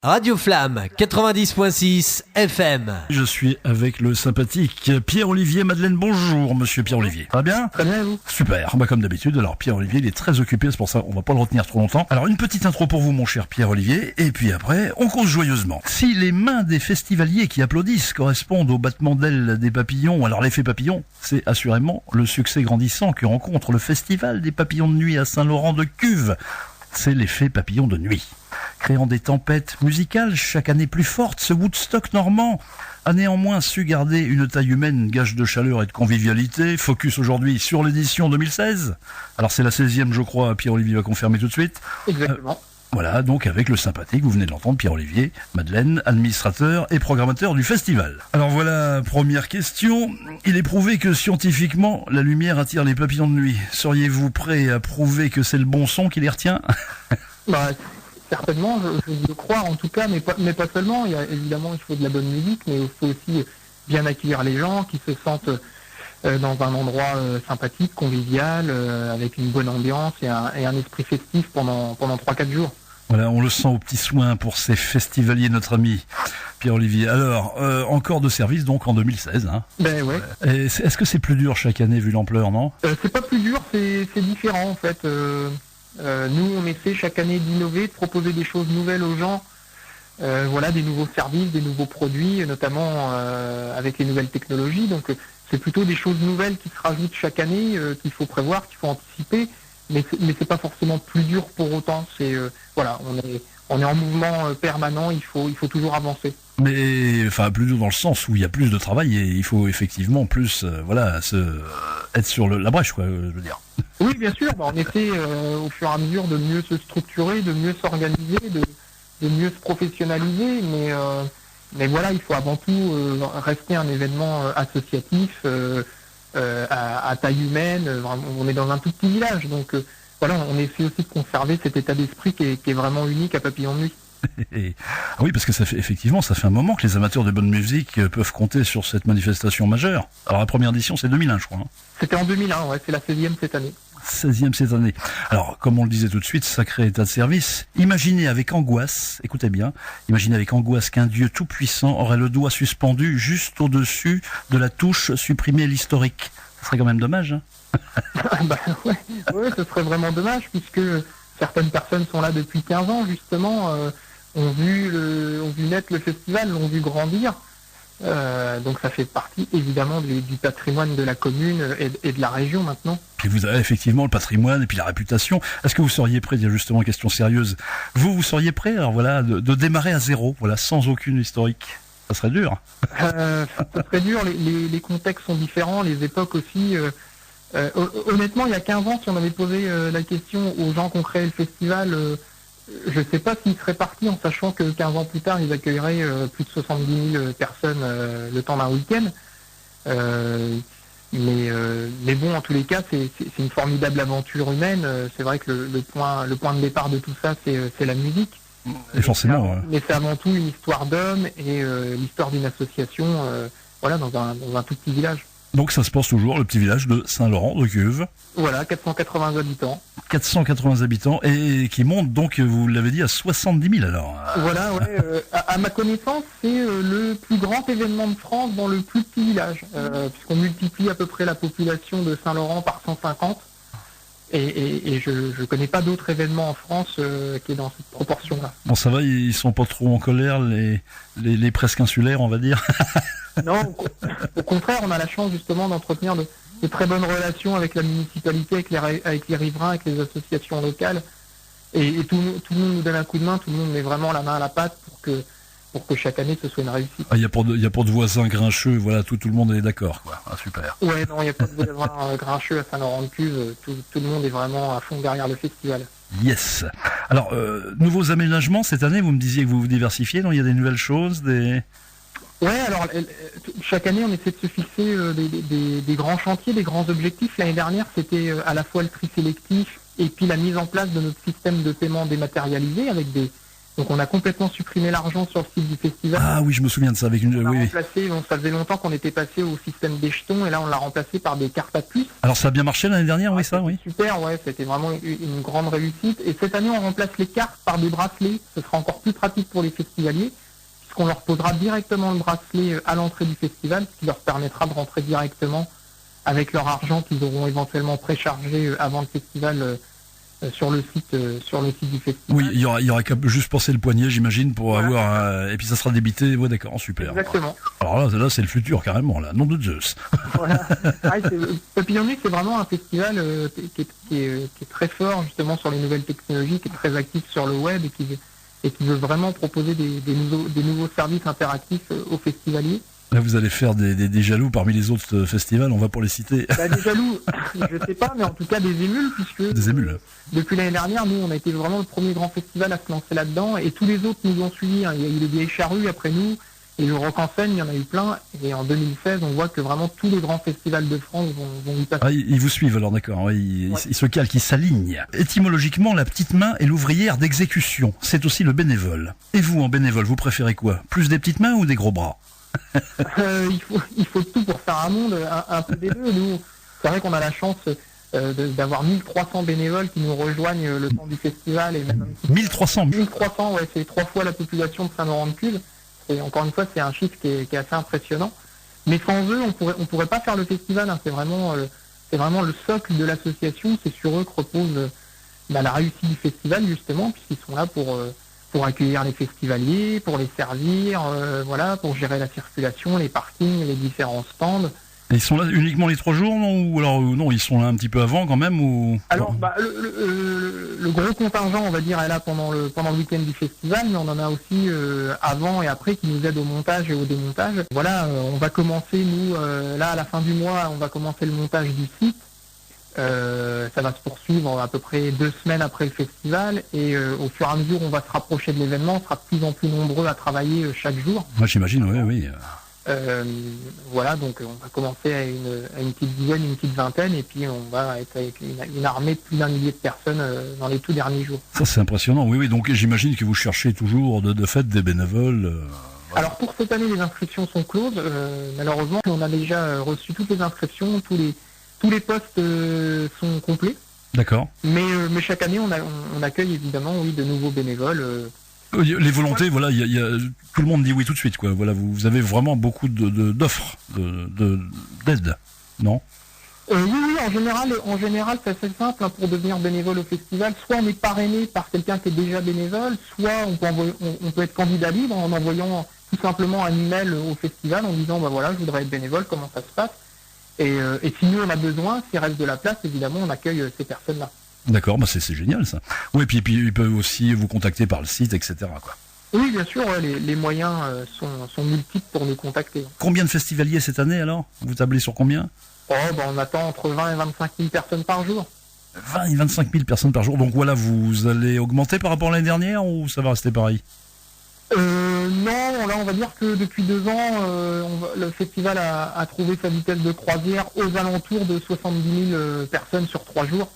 Radio Flamme 90.6 FM. Je suis avec le sympathique Pierre-Olivier Madeleine. Bonjour monsieur Pierre-Olivier. Ça va bien ? Très bien, et vous ? Super, comme d'habitude. Alors Pierre-Olivier, il est très occupé, c'est pour ça on va pas le retenir trop longtemps. Alors une petite intro pour vous mon cher Pierre-Olivier, et puis après on cause joyeusement. Si les mains des festivaliers qui applaudissent correspondent au battement d'ailes des papillons, alors l'effet papillon, c'est assurément le succès grandissant que rencontre le festival des papillons de nuit à Saint-Laurent-de-Cuves. C'est l'effet papillon de nuit. Créant des tempêtes musicales chaque année plus fortes, ce Woodstock normand a néanmoins su garder une taille humaine, gage de chaleur et de convivialité. Focus aujourd'hui sur l'édition 2016. Alors c'est la 16e je crois, Pierre-Olivier va confirmer tout de suite. Exactement. Voilà, donc avec le sympathique, vous venez de l'entendre, Pierre-Olivier Madeleine, administrateur et programmateur du festival. Alors voilà, première question. Il est prouvé que scientifiquement, la lumière attire les papillons de nuit. Seriez-vous prêt à prouver que c'est le bon son qui les retient ? Certainement, je le crois en tout cas, mais pas seulement. Évidemment, il faut de la bonne musique, mais il faut aussi bien accueillir les gens qui se sentent dans un endroit sympathique, convivial, avec une bonne ambiance et un esprit festif pendant 3-4 jours. Voilà, on le sent au petit soin pour ces festivaliers, notre ami Pierre-Olivier. Alors, encore de service donc en 2016. Hein. Ben ouais. Est-ce que c'est plus dur chaque année vu l'ampleur, non ? C'est pas plus dur, c'est différent en fait. Nous, on essaie chaque année d'innover, de proposer des choses nouvelles aux gens. Voilà, des nouveaux services, des nouveaux produits, notamment avec les nouvelles technologies. Donc, c'est plutôt des choses nouvelles qui se rajoutent chaque année, qu'il faut prévoir, qu'il faut anticiper. Mais c'est pas forcément plus dur pour autant. C'est voilà, on est en mouvement permanent. Il faut toujours avancer. Mais enfin plus dur dans le sens où il y a plus de travail et il faut effectivement plus être sur la brèche quoi, je veux dire. Oui, bien sûr. On essaie au fur et à mesure de mieux se structurer, de mieux s'organiser, de mieux se professionnaliser. Mais voilà, il faut avant tout rester un événement associatif. À taille humaine, on est dans un tout petit village, donc voilà, on essaie aussi de conserver cet état d'esprit qui est vraiment unique à Papillon de Nuit. Ah oui, parce que ça fait un moment que les amateurs de bonne musique peuvent compter sur cette manifestation majeure. Alors la première édition c'est 2001 je crois. Hein. C'était en 2001, ouais, c'est la 16e cette année. 16e cette année. Alors, comme on le disait tout de suite, sacré état de service. Imaginez avec angoisse, écoutez bien, imaginez avec angoisse qu'un Dieu tout-puissant aurait le doigt suspendu juste au-dessus de la touche supprimer l'historique. Ce serait quand même dommage, hein. Ouais, ce serait vraiment dommage, puisque certaines personnes sont là depuis 15 ans, justement, ont vu naître le festival, l'ont vu grandir. Donc ça fait partie évidemment du patrimoine de la commune et de la région maintenant. Et vous avez effectivement le patrimoine et puis la réputation. Est-ce que vous seriez prêt, justement question sérieuse, vous seriez prêt alors voilà de démarrer à zéro, voilà, sans aucune historique? Ça serait dur. Ça serait dur, les contextes sont différents, les époques aussi. Honnêtement, il y a 15 ans, si on avait posé la question aux gens qui ont créé le festival, je ne sais pas s'ils seraient partis en sachant que 15 ans plus tard, ils accueilleraient plus de 70 000 personnes le temps d'un week-end. Mais bon, en tous les cas, c'est une formidable aventure humaine. C'est vrai que le point de départ de tout ça, c'est la musique. Et forcément. Mais c'est avant tout une histoire d'homme et l'histoire d'une association voilà, dans un tout petit village. Donc ça se passe toujours, le petit village de Saint-Laurent-de-Cuves. Voilà, 480 habitants. 480 habitants et qui monte donc, vous l'avez dit, à 70 000 alors. Voilà, ouais. À ma connaissance, c'est le plus grand événement de France dans le plus petit village, puisqu'on multiplie à peu près la population de Saint-Laurent par 150. Et je connais pas d'autres événements en France qui est dans cette proportion-là. Bon, ça va, ils sont pas trop en colère, les presque insulaires, on va dire. Non, au contraire, on a la chance justement d'entretenir de très bonnes relations avec la municipalité, avec les riverains, avec les associations locales. Et tout le monde nous donne un coup de main, tout le monde met vraiment la main à la pâte pour que chaque année ce soit une réussite. Il n'y a pas de voisins grincheux, voilà, tout le monde est d'accord, quoi. Ah, super. Ouais, non, il n'y a pas de voisins grincheux à Saint-Laurent-de-Cuves, tout le monde est vraiment à fond derrière le festival. Yes. Alors, nouveaux aménagements cette année, vous me disiez que vous vous diversifiez, donc il y a des nouvelles choses, Ouais, alors chaque année on essaie de se fixer des grands chantiers, des grands objectifs. L'année dernière c'était à la fois le tri sélectif et puis la mise en place de notre système de paiement dématérialisé avec des Donc on a complètement supprimé l'argent sur le site du festival. Ah oui, je me souviens de ça avec une. On l'a Oui, oui. remplacé, donc ça faisait longtemps qu'on était passé au système des jetons et là on l'a remplacé par des cartes à puces. Alors ça a bien marché l'année dernière, oui, ça, oui. Super, ouais, c'était vraiment une grande réussite. Et cette année on remplace les cartes par des bracelets. Ce sera encore plus pratique pour les festivaliers, puisqu'on leur posera directement le bracelet à l'entrée du festival, ce qui leur permettra de rentrer directement avec leur argent qu'ils auront éventuellement préchargé avant le festival sur le site du festival. Oui, il y aura qu'à juste passer le poignet, j'imagine, pour Voilà. avoir et puis ça sera débité. Ouais, d'accord, super. Exactement. Alors là, c'est le futur carrément, là, nom de Zeus. Voilà. Papillon Nuit, c'est vraiment un festival qui est très fort justement sur les nouvelles technologies, qui est très actif sur le web et qui veut vraiment proposer des nouveaux services interactifs aux festivaliers. Là, vous allez faire des jaloux parmi les autres festivals, on va pour les citer. Bah, des jaloux, je sais pas, mais en tout cas des émules, puisque Des émules. depuis l'année dernière, nous, on a été vraiment le premier grand festival à se lancer là-dedans, et tous les autres nous ont suivis. Hein. Il y a eu les Vieilles Charrues après nous, et le Rock en Seine, il y en a eu plein. Et en 2016, on voit que vraiment tous les grands festivals de France vont y passer. Ah, ils vous suivent alors, d'accord. Oui, ils se calquent, ils s'alignent. Étymologiquement, la petite main est l'ouvrière d'exécution. C'est aussi le bénévole. Et vous, en bénévole, vous préférez quoi? Plus des petites mains ou des gros bras? Il faut tout pour faire un monde, un peu des deux. Nous, c'est vrai qu'on a la chance d'avoir 1300 bénévoles qui nous rejoignent le temps du festival et même un petit peu 1300. 1300, ouais, c'est 3 fois la population de Saint-Laurent-de-Cuves. Et encore une fois, c'est un chiffre qui est assez impressionnant. Mais sans eux, on pourrait pas faire le festival. Hein. C'est vraiment le socle de l'association. C'est sur eux que repose la réussite du festival, justement, puisqu'ils sont là pour accueillir les festivaliers, pour les servir, voilà, pour gérer la circulation, les parkings, les différents stands. Et ils sont là uniquement les 3 jours, non? Ou alors, non, ils sont là un petit peu avant quand même ou... Alors, le gros contingent, on va dire, est là pendant le week-end du festival, mais on en a aussi avant et après qui nous aident au montage et au démontage. Voilà, on va commencer, nous, là, à la fin du mois, on va commencer le montage du site. Ça va se poursuivre à peu près 2 semaines après le festival et au fur et à mesure on va se rapprocher de l'événement, on sera de plus en plus nombreux à travailler chaque jour. Moi, j'imagine, oui. Voilà, donc on va commencer à une petite dizaine, une petite vingtaine et puis on va être avec une armée de plus d'un millier de personnes dans les tout derniers jours. Ça, c'est impressionnant, oui. Donc, j'imagine que vous cherchez toujours de fait des bénévoles. Alors pour cette année, les inscriptions sont closes. Malheureusement, on a déjà reçu toutes les inscriptions, tous les postes sont complets. D'accord. Mais chaque année, on accueille évidemment, oui, de nouveaux bénévoles. Les volontés, voilà, tout le monde dit oui tout de suite, quoi. Voilà, vous avez vraiment beaucoup d'offres, d'aide, non? Oui, en général, c'est assez simple hein, pour devenir bénévole au festival. Soit on est parrainé par quelqu'un qui est déjà bénévole, soit on peut être candidat libre en envoyant tout simplement un email au festival en disant, bah voilà, je voudrais être bénévole, comment ça se passe? Et si nous on a besoin, s'il reste de la place, évidemment, on accueille ces personnes-là. D'accord, bah c'est génial ça. Oui, puis ils peuvent aussi vous contacter par le site, etc. quoi. Oui, bien sûr, ouais, les moyens sont multiples pour nous contacter. Combien de festivaliers cette année alors? Vous tablez sur combien? On attend entre 20 et 25 000 personnes par jour. 20 et 25 000 personnes par jour. Donc voilà, vous allez augmenter par rapport à l'année dernière ou ça va rester pareil? Non, là on va dire que depuis 2 ans, le festival a trouvé sa vitesse de croisière aux alentours de 70 000 personnes sur 3 jours.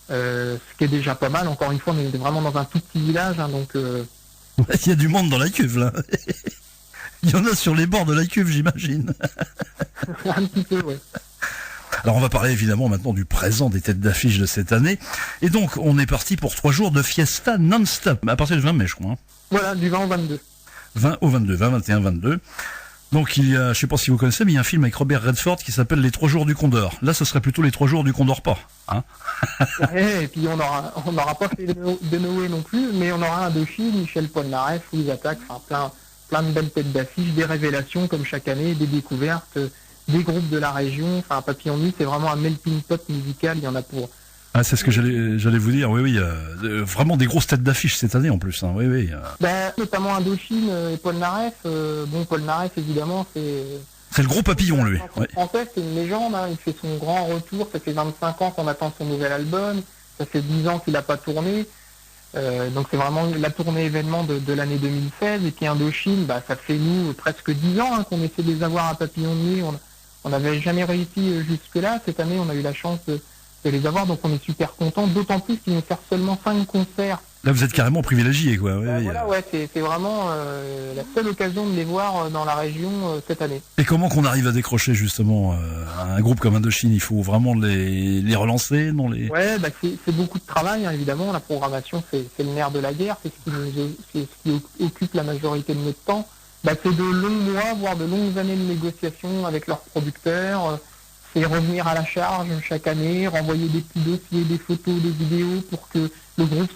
Ce qui est déjà pas mal. Encore une fois, on est vraiment dans un tout petit village, hein, donc... Il y a du monde dans la cuve là. Il y en a sur les bords de la cuve, j'imagine. un petit peu, ouais. Alors on va parler évidemment maintenant du présent des têtes d'affiche de cette année. Et donc on est parti pour 3 jours de fiesta non-stop, à partir du 20 mai je crois. Hein. Voilà, du 20 au 22. 20 au 22, 20, 21, 22. Donc il y a, je sais pas si vous connaissez, mais il y a un film avec Robert Redford qui s'appelle Les 3 jours du Condor. Là ce serait plutôt Les 3 jours du Condor pas. Hein. Ouais, et puis on n'aura pas fait de Noé non plus, mais on aura un Doshi, Michel Polnareff, Louise Attaque, enfin plein de belles têtes d'affiche, des révélations comme chaque année, des découvertes, des groupes de la région. Enfin, Papillon Nuit, c'est vraiment un melting pot musical, il y en a pour... Ah, c'est ce que j'allais vous dire, oui, vraiment des grosses têtes d'affiche cette année en plus, hein, oui. Notamment Indochine et Polnareff. Polnareff, évidemment, c'est le gros papillon, lui. En français, c'est une légende, hein, il fait son grand retour, ça fait 25 ans qu'on attend son nouvel album, ça fait 10 ans qu'il n'a pas tourné, donc c'est vraiment la tournée événement de l'année 2016, et puis Indochine, ça fait nous presque 10 ans hein, qu'on essaie de les avoir à Papillon Nuit, on n'avait jamais réussi jusque-là, cette année on a eu la chance de les avoir, donc on est super contents, d'autant plus qu'ils vont faire seulement 5 concerts Là, vous êtes carrément privilégié, quoi. Voilà, ouais, c'est vraiment la seule occasion de les voir dans la région cette année. Et comment qu'on arrive à décrocher justement un groupe comme Indochine? Il faut vraiment les relancer, non les... Ouais, c'est beaucoup de travail, hein, évidemment. La programmation, c'est le nerf de la guerre, c'est ce qui occupe la majorité de notre temps. C'est de longs mois, voire de longues années de négociations avec leurs producteurs. C'est revenir à la charge chaque année, renvoyer des petits dossiers, des photos, des vidéos pour que le groupe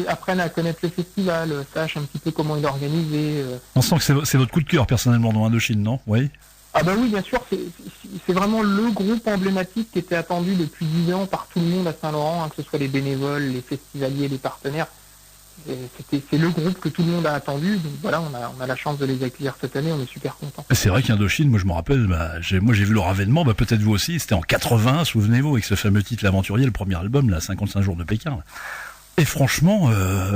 apprenne à connaître le festival, sache un petit peu comment il est organisé. On sent que c'est votre coup de cœur personnellement dans Indochine, non? Oui. Ah oui, bien sûr, c'est vraiment le groupe emblématique qui était attendu depuis 10 ans par tout le monde à Saint-Laurent, hein, que ce soit les bénévoles, les festivaliers, les partenaires. C'est le groupe que tout le monde a attendu, donc voilà, on a la chance de les accueillir cette année, on est super contents. C'est vrai qu'Indochine, moi je me rappelle, j'ai vu leur avènement, peut-être vous aussi, c'était en 80, souvenez-vous, avec ce fameux titre L'Aventurier, le premier album, là, 55 jours de Pékin. Là. Et franchement,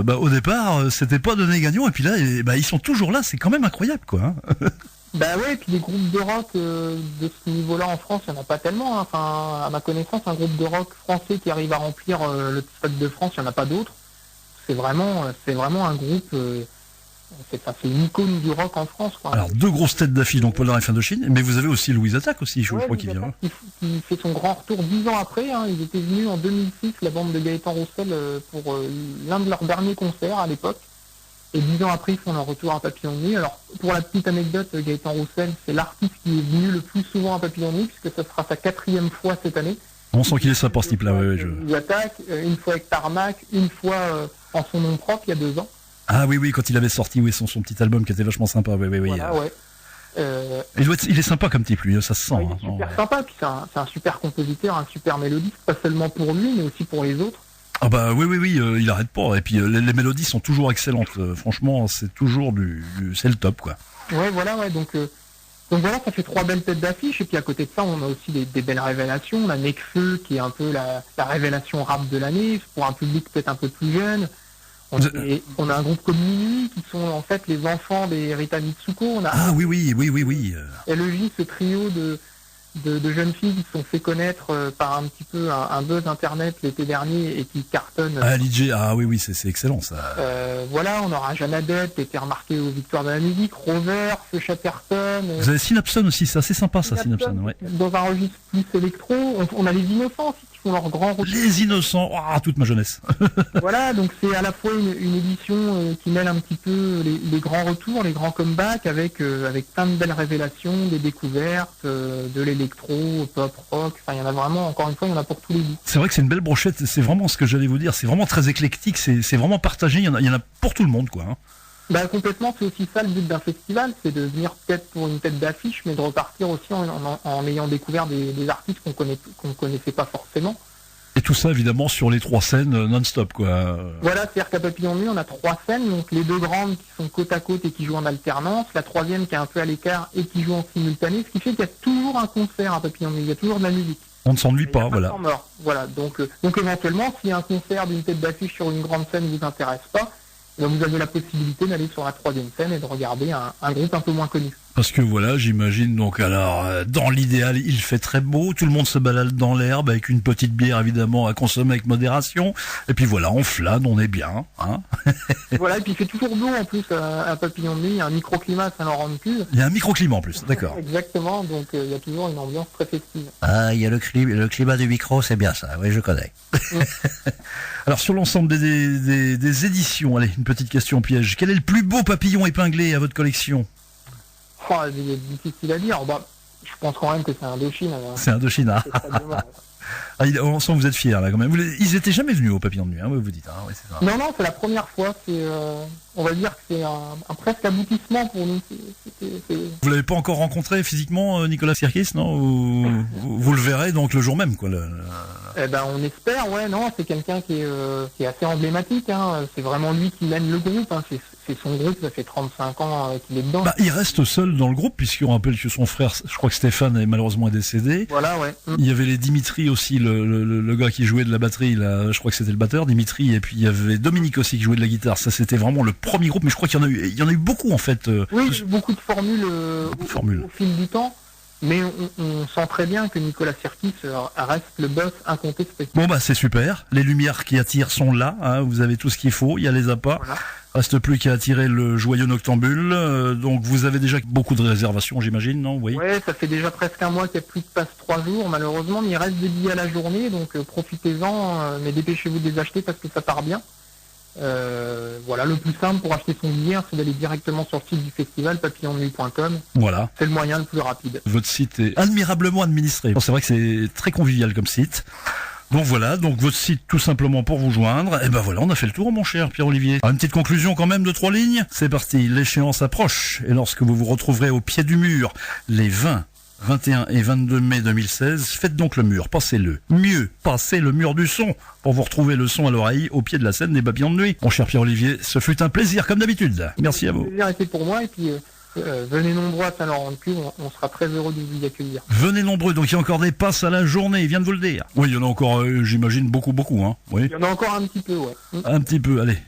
au départ, c'était pas donné gagnant, et puis là, ils sont toujours là, c'est quand même incroyable, quoi. Hein. Ouais, et puis des groupes de rock de ce niveau-là en France, il n'y en a pas tellement. Hein. Enfin, à ma connaissance, un groupe de rock français qui arrive à remplir le Stade de France, il n'y en a pas d'autres. C'est vraiment un groupe, c'est une icône du rock en France, quoi. Alors, 2 grosses têtes d'affiche, donc Polnareff et Indochine, mais vous avez aussi Louise Attaque aussi, je crois qu'il vient. Qui fait son grand retour 10 ans après, hein. Ils étaient venus en 2006, la bande de Gaëtan Roussel, pour l'un de leurs derniers concerts à l'époque. Et 10 ans après, ils font leur retour à Papillon de Nuit. Alors, pour la petite anecdote, Gaëtan Roussel, c'est l'artiste qui est venu le plus souvent à Papillon de Nuit, puisque ça sera sa 4e fois cette année. On sent qu'il est sympa, ce type-là. Il attaque, une fois avec Tarmac, une fois en son nom propre, il y a 2 ans. Ah oui, quand il avait sorti son petit album qui était vachement sympa. Oui. Voilà, ouais. Il est sympa comme type, lui, ça se sent. Il est super sympa, puis c'est un super compositeur, un super mélodiste, pas seulement pour lui, mais aussi pour les autres. Ah oui, il arrête pas. Et puis les mélodies sont toujours excellentes. Franchement, c'est toujours c'est le top, quoi. Ouais, voilà, ouais. Donc voilà, ça fait 3 belles têtes d'affiche. Et puis à côté de ça, on a aussi des belles révélations. On a Nekfeu, qui est un peu la révélation rap de l'année, pour un public peut-être un peu plus jeune. On a un groupe comme Minuit, qui sont en fait les enfants des Rita Mitsuko. Ah oui. LEJ, ce trio de jeunes filles qui se sont fait connaître par un petit peu un buzz internet l'été dernier et qui cartonnent. Ah, DJ, oui, c'est excellent ça. Voilà, on aura Jeanne Adette qui a été remarquée aux Victoires de la musique, Rover, ce Chatterton. Vous avez Synapson aussi, c'est assez sympa ça, Synapson, ouais. Dans un registre plus électro, on a les Innocents aussi qui font leur grand retour. Les Innocents, toute ma jeunesse. Voilà, donc c'est à la fois une édition qui mêle un petit peu les grands retours, les grands comebacks avec plein de belles révélations, des découvertes, de l'électro, pop, rock, enfin il y en a vraiment, encore une fois, il y en a pour tous les goûts. C'est vrai que c'est une belle brochette, c'est vraiment ce que j'allais vous dire, c'est vraiment très éclectique, c'est vraiment partagé, il y en a pour tout le monde, quoi. Hein. Complètement, c'est aussi ça le but d'un festival, c'est de venir peut-être pour une tête d'affiche, mais de repartir aussi en ayant découvert des artistes qu'on connaissait pas forcément. Et tout ça, évidemment, sur les 3 scènes non-stop, quoi. Voilà, c'est-à-dire qu'à Papillon de Nuit, on a 3 scènes, donc les 2 grandes qui sont côte à côte et qui jouent en alternance, la 3e qui est un peu à l'écart et qui joue en simultané, ce qui fait qu'il y a toujours un concert à Papillon de Nuit, il y a toujours de la musique. On ne s'ennuie pas, voilà. Voilà, donc éventuellement, si un concert d'une tête d'affiche sur une grande scène ne vous intéresse pas, vous avez la possibilité d'aller sur la 3e scène et de regarder un groupe un peu moins connu. Parce que voilà, j'imagine, donc alors, dans l'idéal, il fait très beau, tout le monde se balade dans l'herbe avec une petite bière évidemment à consommer avec modération, et puis voilà, on flâne, on est bien, hein. Voilà, et puis il fait toujours beau en plus à Papillon de Nuit, il y a un microclimat à Saint-Laurent-de-Cuve. Il y a un microclimat en plus, d'accord. Exactement, donc il y a toujours une ambiance très festive. Ah, il y a le climat du micro, c'est bien ça, oui, je connais. Alors sur l'ensemble des éditions, allez, une petite question piège. Quel est le plus beau papillon épinglé à votre collection? C'est difficile à dire. Je pense quand même que c'est Indochine. C'est Indochine, hein. On sent que vous êtes fiers là quand même. Ils étaient jamais venus au Papillon de Nuit, hein, vous dites. Hein, oui, c'est ça. Non, c'est la première fois. On va dire que c'est un presque aboutissement pour nous. Vous l'avez pas encore rencontré physiquement, Nicolas Sirkis, non? Ou vous le verrez donc le jour même, quoi. On espère, ouais. Non, c'est quelqu'un qui est assez emblématique. Hein. C'est vraiment lui qui mène le groupe. Hein. C'est son groupe, ça fait 35 ans qu'il est dedans. Il reste seul dans le groupe, puisqu'on rappelle que son frère, je crois que Stéphane, est malheureusement décédé. Voilà, ouais. Il y avait les Dimitri aussi, le gars qui jouait de la batterie, là, je crois que c'était le batteur, Dimitri, et puis il y avait Dominique aussi qui jouait de la guitare. Ça, c'était vraiment le premier groupe, mais je crois qu'il y en a eu beaucoup en fait. Oui, beaucoup de formules au fil du temps. Mais on sent très bien que Nicolas Sirkis reste le boss incontesté. Bon bah c'est super, les lumières qui attirent sont là, hein. Vous avez tout ce qu'il faut, il y a les appâts. Voilà. Reste plus qu'à attirer le joyeux noctambule. Donc vous avez déjà beaucoup de réservations, j'imagine, non? Oui. Ouais, ça fait déjà presque un mois qu'il n'y a plus de passe 3 jours, malheureusement, mais il reste des billets à la journée, donc profitez-en, mais dépêchez-vous de les acheter parce que ça part bien. Voilà, le plus simple pour acheter son billet, c'est d'aller directement sur le site du festival, papillondenuit.com. Voilà. C'est le moyen le plus rapide. Votre site est admirablement administré. Bon, c'est vrai que c'est très convivial comme site. Donc voilà, donc votre site tout simplement pour vous joindre. Et ben voilà, on a fait le tour, mon cher Pierre-Olivier. Alors, une petite conclusion quand même de 3 lignes. C'est parti, l'échéance approche. Et lorsque vous vous retrouverez au pied du mur, les 20, 21 et 22 mai 2016, faites donc le mur, passez-le. Mieux, passez le mur du son pour vous retrouver le son à l'oreille au pied de la scène des Papillons de Nuit. Mon cher Pierre-Olivier, ce fut un plaisir comme d'habitude. Merci à vous. Le plaisir était pour moi, et puis venez nombreux à Saint-Laurent-de-Cuve, on sera très heureux de vous y accueillir. Venez nombreux, donc il y a encore des passes à la journée, il vient de vous le dire. Oui, il y en a encore, j'imagine, beaucoup, hein. Oui. Il y en a encore un petit peu, ouais. Un petit peu, allez.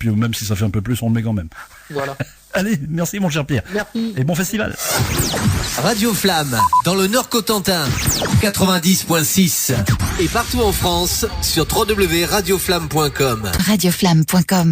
Puis même si ça fait un peu plus, on le met quand même. Voilà. Allez, merci mon cher Pierre. Merci. Et bon festival. Radio Flamme, dans le Nord Cotentin, 90.6. Et partout en France, sur www.radioflamme.com. Radioflamme.com